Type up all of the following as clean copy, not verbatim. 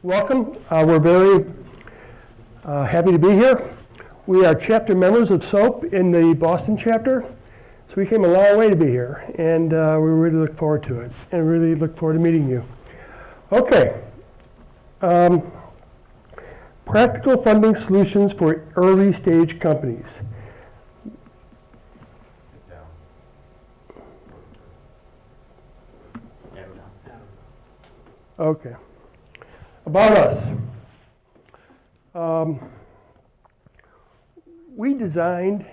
Welcome. We're very happy to be here. We are chapter members of SOAP in the Boston chapter, so we came a long way to be here, and we really look forward to it, and really look forward to meeting you. Okay. Practical funding solutions for early stage companies. Okay. About us. We designed,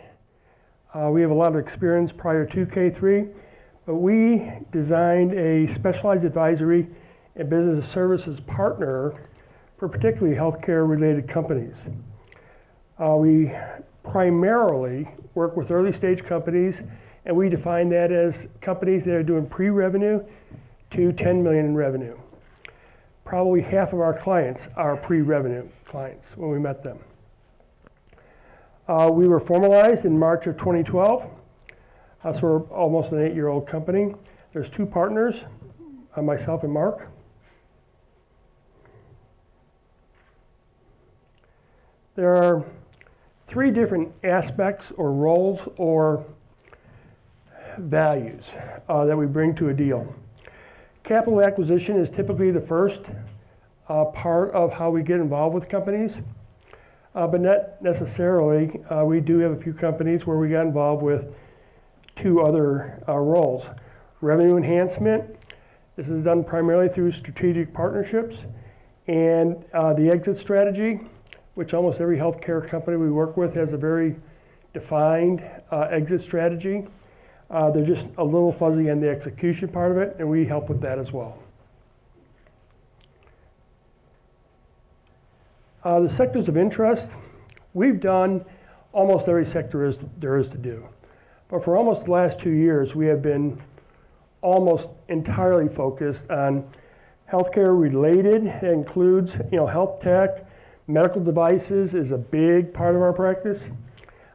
we have a lot of experience prior to K3, but we designed a specialized advisory and business services partner for particularly healthcare related companies. We primarily work with early stage companies, and we define that as companies that are doing pre-revenue to 10 million in revenue. Probably half of our clients are pre-revenue clients when we met them. We were formalized in March of 2012, so we're almost an 8-year-old company. There's 2 partners, myself and Mark. There are 3 different aspects or roles or values that we bring to a deal. Capital acquisition is typically the first part of how we get involved with companies, but not necessarily. We do have a few companies where we got involved with 2 other roles. Revenue enhancement, this is done primarily through strategic partnerships, and the exit strategy, which almost every healthcare company we work with has a very defined exit strategy. They're just a little fuzzy on the execution part of it, and we help with that as well. The sectors of interest, we've done almost every sector there is to do. But for almost the last 2 years, we have been almost entirely focused on healthcare related. It includes, health tech, medical devices is a big part of our practice,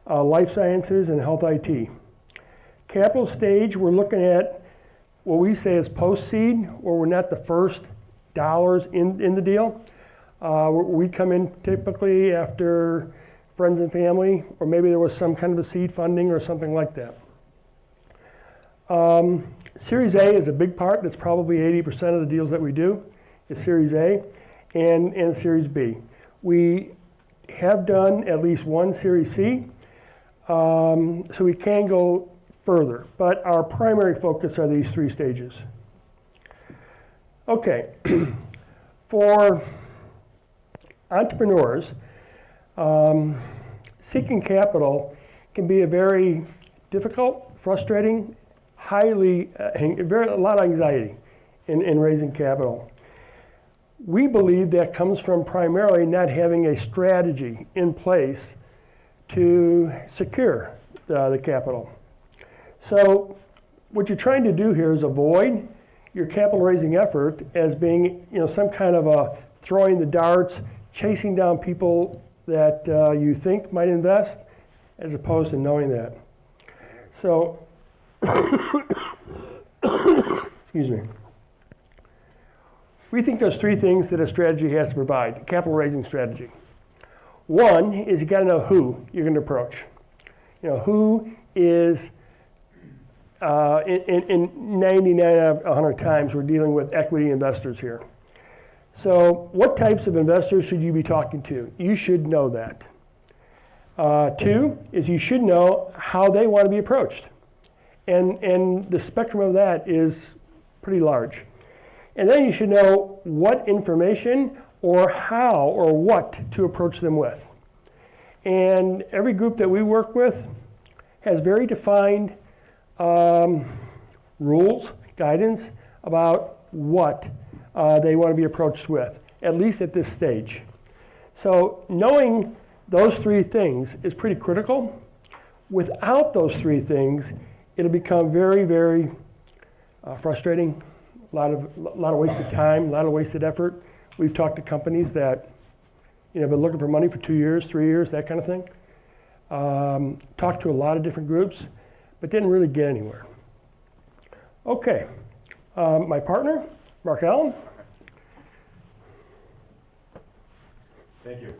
life sciences, and health IT. Capital stage, we're looking at what we say is post-seed, where we're not the first dollars in the deal. We come in typically after friends and family, or maybe there was some kind of a seed funding or something like that. Series A is a big part. That's probably 80% of the deals that we do is Series A and Series B. We have done at least 1 Series C, so we can go further, but our primary focus are these 3 stages. Okay, for entrepreneurs, seeking capital can be a very difficult, frustrating, a lot of anxiety in raising capital. We believe that comes from primarily not having a strategy in place to secure the capital. So what you're trying to do here is avoid your capital raising effort as being, some kind of a throwing the darts, chasing down people that you think might invest, as opposed to knowing that. So, excuse me. We think there's 3 things that a strategy has to provide, a capital raising strategy. One is you got to know who you're going to approach. Who is in 99 out of 100 times, we're dealing with equity investors here. So what types of investors should you be talking to? You should know that. 2 is you should know how they want to be approached. And the spectrum of that is pretty large. And then you should know what information or how or what to approach them with. And every group that we work with has very defined rules, guidance about what they want to be approached with, at least at this stage. So knowing those 3 things is pretty critical. Without those 3 things, it'll become very, very frustrating, a lot of wasted time, a lot of wasted effort. We've talked to companies that been looking for money for 2 years, 3 years, that kind of thing. Talked to a lot of different groups, but didn't really get anywhere. Okay, my partner, Mark Allen. Thank you.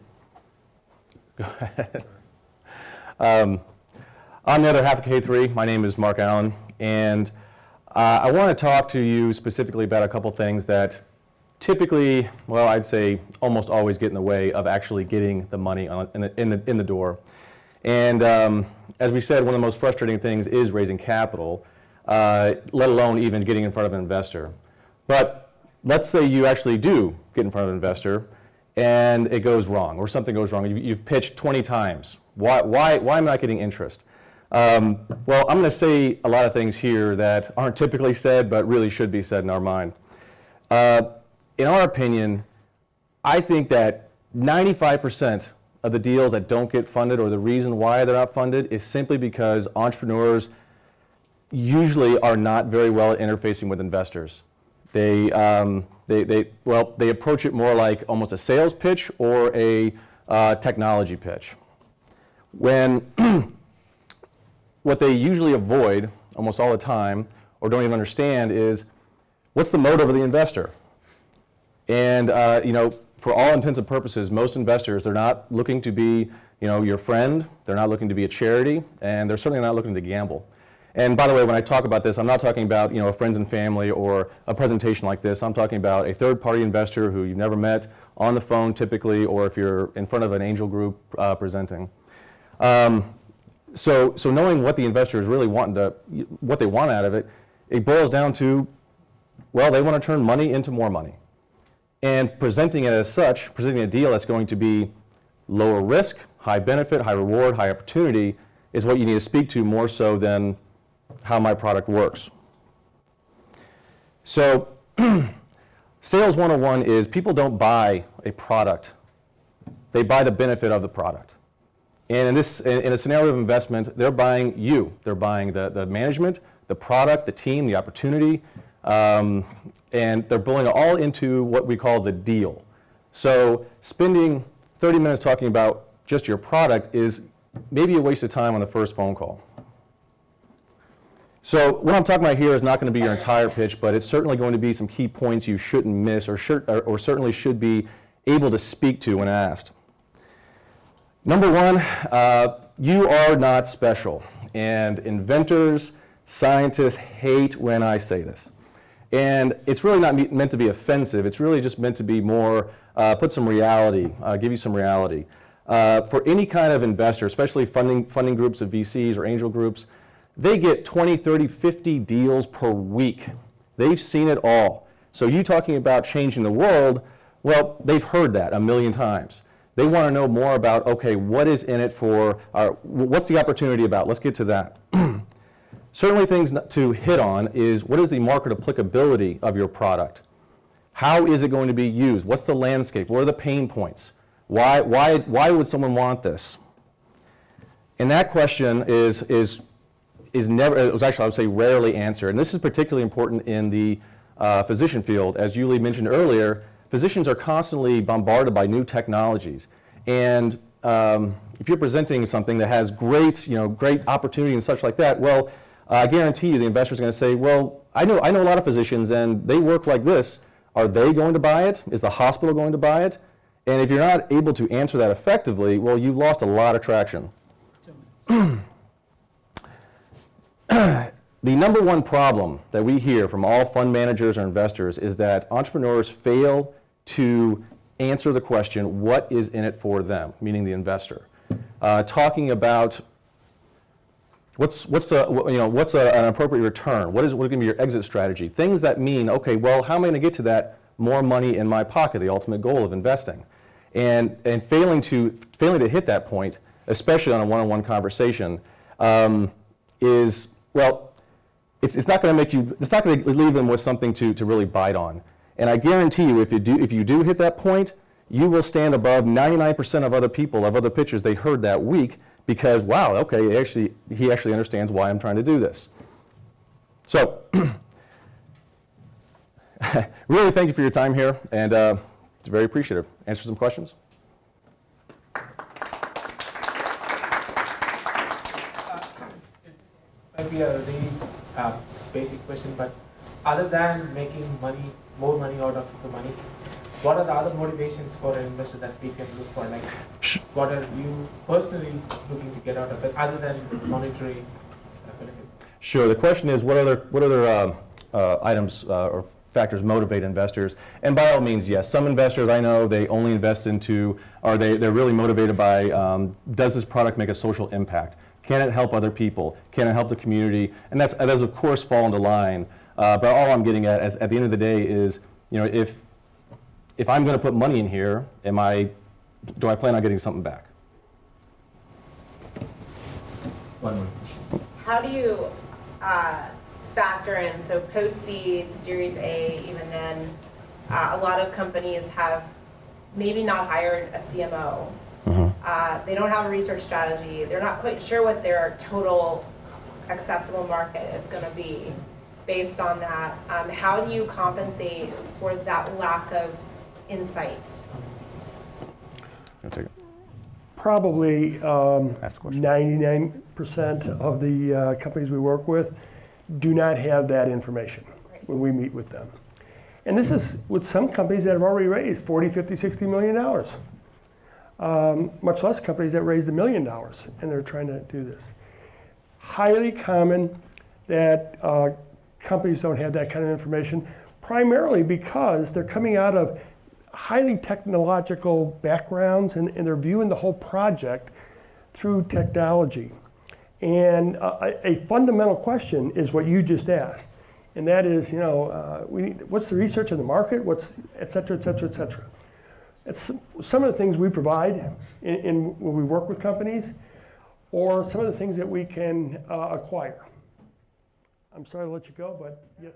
Go ahead. I'm the other half of K3. My name is Mark Allen, and I want to talk to you specifically about a couple things that typically, well, I'd say almost always get in the way of actually getting the money in the door. And as we said, one of the most frustrating things is raising capital, let alone even getting in front of an investor. But let's say you actually do get in front of an investor and it goes wrong, or something goes wrong. You've pitched 20 times. Why am I not getting interest? Well, I'm going to say a lot of things here that aren't typically said, but really should be said in our mind. In our opinion, I think that 95% of the deals that don't get funded, or the reason why they're not funded, is simply because entrepreneurs usually are not very well at interfacing with investors. They approach it more like almost a sales pitch or a technology pitch. When what they usually avoid almost all the time, or don't even understand, is what's the motive of the investor? And for all intents and purposes, most investors, they're not looking to be your friend, they're not looking to be a charity, and they're certainly not looking to gamble. And by the way, when I talk about this, I'm not talking about friends and family or a presentation like this. I'm talking about a third-party investor who you've never met on the phone typically, or if you're in front of an angel group presenting. So knowing what the investor is really what they want out of it, it boils down to, well, they want to turn money into more money. And presenting it as such, presenting a deal that's going to be lower risk, high benefit, high reward, high opportunity, is what you need to speak to more so than how my product works. So sales 101 is people don't buy a product, they buy the benefit of the product. And in a scenario of investment, they're buying you. They're buying the management, the product, the team, the opportunity, and they're pulling it all into what we call the deal. So spending 30 minutes talking about just your product is maybe a waste of time on the first phone call. So what I'm talking about here is not going to be your entire pitch, but it's certainly going to be some key points you shouldn't miss, or certainly should be able to speak to when asked. Number one, you are not special. And inventors, scientists hate when I say this. And it's really not meant to be offensive. It's really just meant to be more, put some reality, give you some reality. For any kind of investor, especially funding groups of VCs or angel groups, they get 20, 30, 50 deals per week. They've seen it all. So you talking about changing the world, well, they've heard that a million times. They want to know more about, okay, what is in it for, what's the opportunity about? Let's get to that. Certainly things to hit on is, what is the market applicability of your product? How is it going to be used? What's the landscape? What are the pain points? Why would someone want this? And that question is never, it was actually, I would say, rarely answered. And this is particularly important in the physician field. As Yuli mentioned earlier, physicians are constantly bombarded by new technologies. And if you're presenting something that has great opportunity and such like that, well, I guarantee you the investor's going to say, well, I know a lot of physicians and they work like this. Are they going to buy it? Is the hospital going to buy it? And if you're not able to answer that effectively, well, you've lost a lot of traction. The number one problem that we hear from all fund managers or investors is that entrepreneurs fail to answer the question, what is in it for them, meaning the investor. Talking about what's an appropriate return, what is going to be your exit strategy, things that mean, okay, well, how am I going to get to that more money in my pocket, the ultimate goal of investing, and failing to hit that point, especially on a one-on-one conversation, is, well, it's not going to make you, it's not going to leave them with something to really bite on. And I guarantee you, if you do hit that point, you will stand above 99% of other people, of other pitchers they heard that week, because, wow, okay, he actually understands why I'm trying to do this. So, really thank you for your time here, and it's very appreciative. Answer some questions? It's maybe a really basic question, but other than making more money out of the money, what are the other motivations for an investor that we can look for? Like, what are you personally looking to get out of it, other than monetary benefits? Sure. The question is, what other items or factors motivate investors? And by all means, yes. Some investors I know, they only invest into, or they're really motivated by, does this product make a social impact? Can it help other people? Can it help the community? And that does of course fall into line. But all I'm getting at is, at the end of the day, is, you know, if I'm going to put money in here, do I plan on getting something back? One more question. How do you factor in, so post-seed, Series A, even then, a lot of companies have maybe not hired a CMO. They don't have a research strategy. They're not quite sure what their total accessible market is going to be based on that. How do you compensate for that lack of insight? I'll take it. Probably Ask the question. 99% of the companies we work with do not have that information when we meet with them. And this is with some companies that have already raised 40, 50, 60 million dollars. Much less companies that raised $1 million and they're trying to do this. Highly common that companies don't have that kind of information, primarily because they're coming out of highly technological backgrounds and they're viewing the whole project through technology. And a fundamental question is what you just asked, and that is, you know, what's the research in the market, what's et cetera, et cetera, et cetera. It's some of the things we provide when we work with companies, or some of the things that we can acquire. I'm sorry to let you go, but yes.